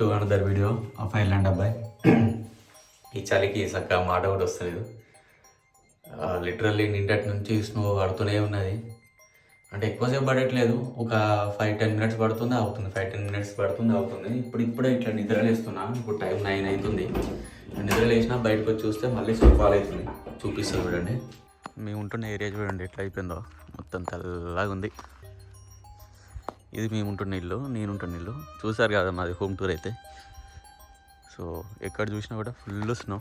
To another video of Ireland అబ్బాయి. ఈ చలికి చక్కగా మాట కూడా వస్తలేదు. లిటరల్లీ నిన్నటి నుంచి స్నో పడుతూనే ఉన్నది. అంటే ఎక్కువసేపు పడట్లేదు, ఒక 5-10 మినిట్స్ పడుతుంది అవుతుంది, 5-10 మినిట్స్ పడుతుంది అవుతుంది. ఇప్పుడే ఇట్లా నిద్రలేస్తున్నా. ఇప్పుడు టైం 9 అవుతుంది. నిద్రలేసినా బయటకు వచ్చి చూస్తే మళ్ళీ స్నోఫాల్ అవుతుంది. చూపిస్తుంది చూడండి. మేము ఉంటున్న ఏరియా చూడండి ఎట్లా అయిపోయిందో, మొత్తం తెల్లగా ఉంది. ఇది మేము ఉంటున్న ఇల్లు, నేను ఉంటున్న ఇల్లు. చూసారు కదా మాది హోమ్ టూర్ అయితే. సో ఎక్కడ చూసినా కూడా ఫుల్ స్నో.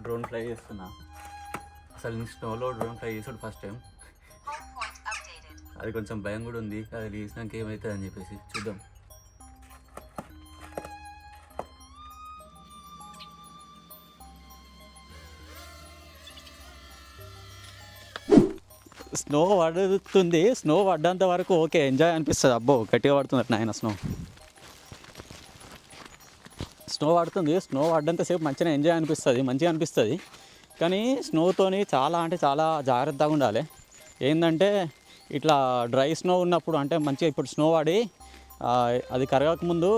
డ్రోన్ ఫ్లై చేస్తున్నా. అసలు నేను స్నోలో డ్రోన్ ఫ్లై చేసాడు ఫస్ట్ టైం. అది కొంచెం భయం కూడా ఉంది, అది వేసినాక ఏమవుతుంది అని చెప్పేసి చూద్దాం. స్నో పడుతుంది. స్నో పడ్డంత వరకు ఓకే, ఎంజాయ్ అనిపిస్తుంది. అబ్బో గట్టిగా పడుతుంది నాయన స్నో. స్నో పడుతుంది. స్నో పడ్డంతసేపు మంచిగా ఎంజాయ్ అనిపిస్తుంది, మంచిగా అనిపిస్తుంది. కానీ స్నోతోని చాలా అంటే చాలా జాగ్రత్తగా ఉండాలి. ఏంటంటే ఇట్లా డ్రై స్నో ఉన్నప్పుడు, అంటే మంచిగా ఇప్పుడు స్నో పడి అది కరగకముందు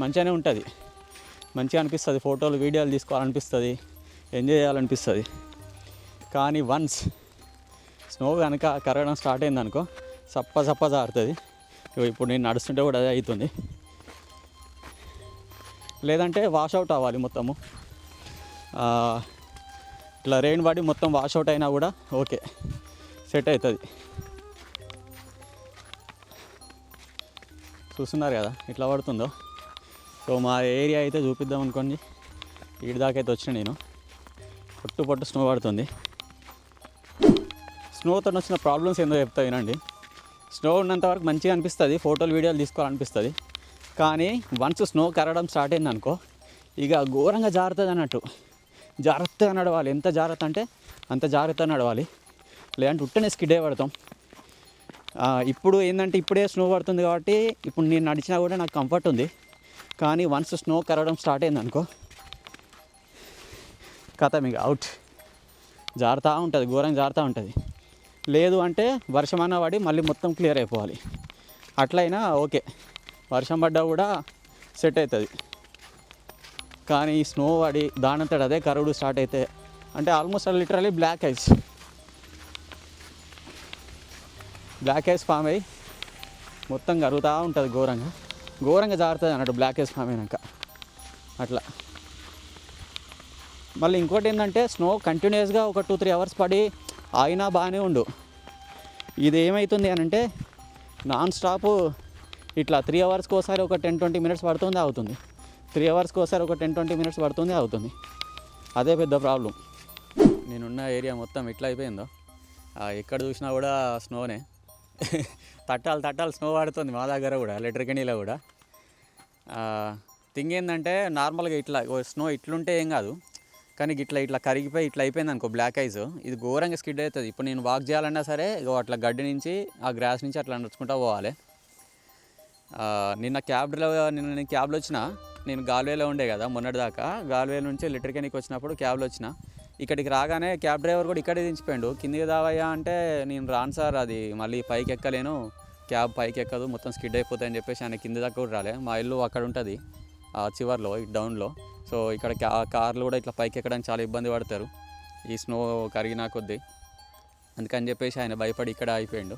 మంచిగానే ఉంటుంది, మంచిగా అనిపిస్తుంది. ఫోటోలు వీడియోలు తీసుకోవాలనిపిస్తుంది, ఎంజాయ్ చేయాలనిపిస్తుంది. కానీ వన్స్ స్నో కనుక కరగడం స్టార్ట్ అయింది అనుకో, సప్ప జారుతుంది. ఇప్పుడు నేను నడుస్తుంటే కూడా అదే అవుతుంది. లేదంటే వాషౌట్ అవ్వాలి మొత్తము. ఇట్లా రెయిన్ పడి మొత్తం వాషౌట్ అయినా కూడా ఓకే, సెట్ అవుతుంది. చూస్తున్నారు కదా ఇట్లా పడుతుందో. సో మా ఏరియా అయితే చూపిద్దాం అనుకోండి. ఈడి దాకా అయితే వచ్చిన నేను. పొట్టు స్నో పడుతుంది. స్నోతో వచ్చిన ప్రాబ్లమ్స్ ఏందో చెప్తా వినండి. స్నో ఉన్నంత వరకు మంచిగా అనిపిస్తుంది, ఫోటోలు వీడియోలు తీసుకోవాలనిపిస్తుంది. కానీ వన్స్ స్నో కరగడం స్టార్ట్ అయింది అనుకో, ఇక ఘోరంగా జారుతుంది అన్నట్టు. జాగ్రత్తగా నడవాలి. ఎంత జాగ్రత్త అంటే అంత జాగ్రత్తగా నడవాలి, లేదంటే ఉట్టనే స్కిడ్ అయ్యి పడతాం. ఇప్పుడు ఏంటంటే ఇప్పుడే స్నో పడుతుంది కాబట్టి ఇప్పుడు నేను నడిచినా కూడా నాకు కంఫర్ట్ ఉంది. కానీ వన్స్ స్నో కరగడం స్టార్ట్ అయింది అనుకో, కథ మీకు అవుట్. జారుతూ ఉంటుంది, ఘోరంగా జారుతూ ఉంటుంది. లేదు అంటే వర్షమన్నా పడి మళ్ళీ మొత్తం క్లియర్ అయిపోవాలి. అట్లయినా ఓకే, వర్షం పడ్డా కూడా సెట్ అవుతుంది. కానీ ఈ స్నో పడి దానంతట అదే కరుడు స్టార్ట్ అయితే, అంటే almost literally black ice form అయ్యి మొత్తం కరుగుతూ ఉంటుంది. ఘోరంగా జారుతుంది అన్నట్టు బ్లాక్ ఐస్ ఫామ్ అయినాక అట్లా. మళ్ళీ ఇంకోటి ఏంటంటే స్నో కంటిన్యూస్గా ఒక 2-3 అవర్స్ పడి ఆగినా బాగానే ఉండు. ఇది ఏమవుతుంది అని అంటే నాన్ స్టాప్ ఇట్లా 3 అవర్స్కి ఒకసారి ఒక 10-20 మినిట్స్ పడుతుంది అవుతుంది. 3 అవర్స్కి ఒకసారి ఒక 10-20 మినిట్స్ పడుతుంది అవుతుంది. అదే పెద్ద ప్రాబ్లం. నేనున్న ఏరియా మొత్తం ఎట్లా అయిపోయిందో, ఎక్కడ చూసినా కూడా స్నోనే. తట్టాలు స్నో పడుతుంది మా దగ్గర కూడా, లెటర్కెనీలో కూడా. థింగ్ ఏంటంటే నార్మల్గా ఇట్లా స్నో ఇట్లుంటే ఏం కాదు, కానీ ఇట్లా కరిగిపోయి ఇట్లా అయిపోయింది అనుకో బ్లాక్ ఐస్, ఇది ఘోరంగా స్కిడ్ అవుతుంది. ఇప్పుడు నేను వాక్ చేయాలన్నా సరే అట్లా గడ్డి నుంచి ఆ గ్రాస్ నుంచి అట్లా నడుచుకుంటూ పోవాలి. నిన్న క్యాబ్లో వచ్చిన. నేను గాల్వేలో ఉండే కదా మొన్నటిదాకా. గాల్వే నుంచి లిటర్కెనీకి వచ్చినప్పుడు క్యాబ్లో వచ్చిన. ఇక్కడికి రాగానే క్యాబ్ డ్రైవర్ కూడా ఇక్కడే దించిపోయాడు. కిందికి దావయ్యా అంటే నేను రాను సార్, అది మళ్ళీ పైకి ఎక్కలేను, క్యాబ్ పైకి ఎక్కదు, మొత్తం స్కిడ్ అయిపోతాయని చెప్పేసి ఆయన కింది దాకా కూడా రాలే. మా ఇల్లు అక్కడ ఉంటుంది చివర్లో, డౌన్లో. సో ఇక్కడ కార్లు కూడా ఇట్లా పైకి ఎక్కడానికి చాలా ఇబ్బంది పడతారు ఈ స్నో కరిగినా కొద్దీ. అందుకని చెప్పేసి ఆయన భయపడి ఇక్కడ అయిపోయాడు.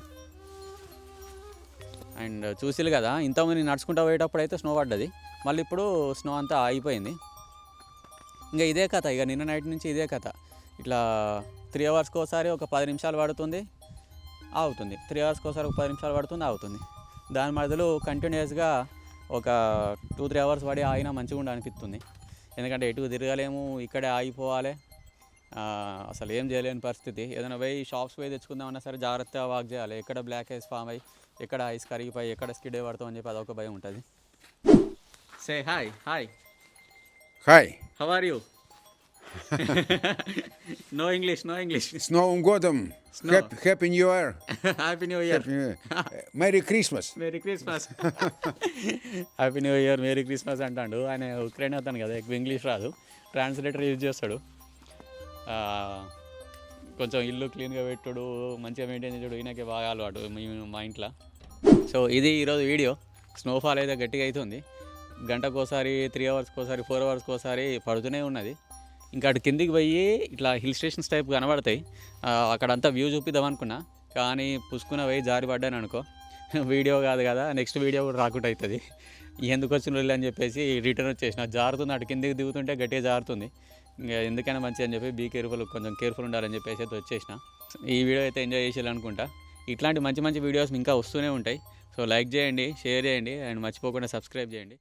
అండ్ చూసిలు కదా, ఇంతమంది నడుచుకుంటూ పోయేటప్పుడు అయితే స్నో పడ్డది, మళ్ళీ ఇప్పుడు స్నో అంతా ఆగిపోయింది. ఇంకా ఇదే కథ, ఇక నిన్న నైట్ నుంచి ఇదే కథ. ఇట్లా 3 అవర్స్కి ఒకసారి ఒక 10 నిమిషాలు పడుతుంది ఆగుతుంది, 3 అవర్స్కి ఒకసారి ఒక 10 నిమిషాలు పడుతుంది ఆగుతుంది. దాని మధ్యలో కంటిన్యూస్గా ఒక 2-3 అవర్స్ పడి ఆగినా మంచిగా ఉండి అనిపిస్తుంది. ఎందుకంటే ఎటు తిరగలేము, ఇక్కడే ఆగిపోవాలి, అసలు ఏం చేయలేని పరిస్థితి. ఏదైనా పోయి షాప్స్ పోయి తెచ్చుకుందామన్నా సరే జాగ్రత్తగా వాక్ చేయాలి. ఎక్కడ బ్లాక్ ఐస్ ఫామ్ అయ్యి, ఎక్కడ ఐస్ కరిగిపోయి, ఎక్కడ స్కిడ్ అయ్యి పడతాం అని చెప్పి అదొక భయం ఉంటుంది. Say hi. How are you? No English. Snow Godam. Happy New Year. Happy New Year. Merry Christmas. Happy new year, merry Christmas అంటాడు. ఆయన ఉక్రెయిన్ అవుతాను కదా, ఎక్కువ ఇంగ్లీష్ రాదు, ట్రాన్స్లేటర్ యూజ్ చేస్తాడు. కొంచెం ఇల్లు క్లీన్గా పెట్టుడు, మంచిగా మెయింటైన్ చేయడు ఈయనకే బాగా అలవాటు మా ఇంట్లో. సో ఇది ఈరోజు వీడియో. స్నోఫాల్ అయితే గట్టిగా అవుతుంది. గంటకోసారి 3 అవర్స్కోసారి 4 అవర్స్కోసారి పడుతూనే ఉన్నది. ఇంకా అటు కిందికి పోయి ఇట్లా హిల్ స్టేషన్స్ టైప్ కనబడతాయి. అక్కడంతా వ్యూ చూపిద్దాం అనుకున్నా, కానీ పుసుకున పోయి జారి పడ్డాను అనుకో. వీడియో కాదు కదా, నెక్స్ట్ వీడియో కూడా రాకుండా అవుతుంది. ఎందుకు వచ్చిన అని చెప్పేసి రిటర్న్ వచ్చేసిన. జారుతుంది, అటు కిందికి దిగుతుంటే గట్టిగా జారుతుంది. ఇంకా ఎందుకైనా మంచిది అని చెప్పి కొంచెం కేర్ఫుల్ ఉండాలని చెప్పేసి అయితే వచ్చేసిన. ఈ వీడియో అయితే ఎంజాయ్ చేసేయాలనుకుంటా. ఇట్లాంటి మంచి మంచి వీడియోస్ ఇంకా వస్తూనే ఉంటాయి. సో లైక్ చేయండి, షేర్ చేయండి అండ్ మర్చిపోకుండా సబ్స్క్రైబ్ చేయండి.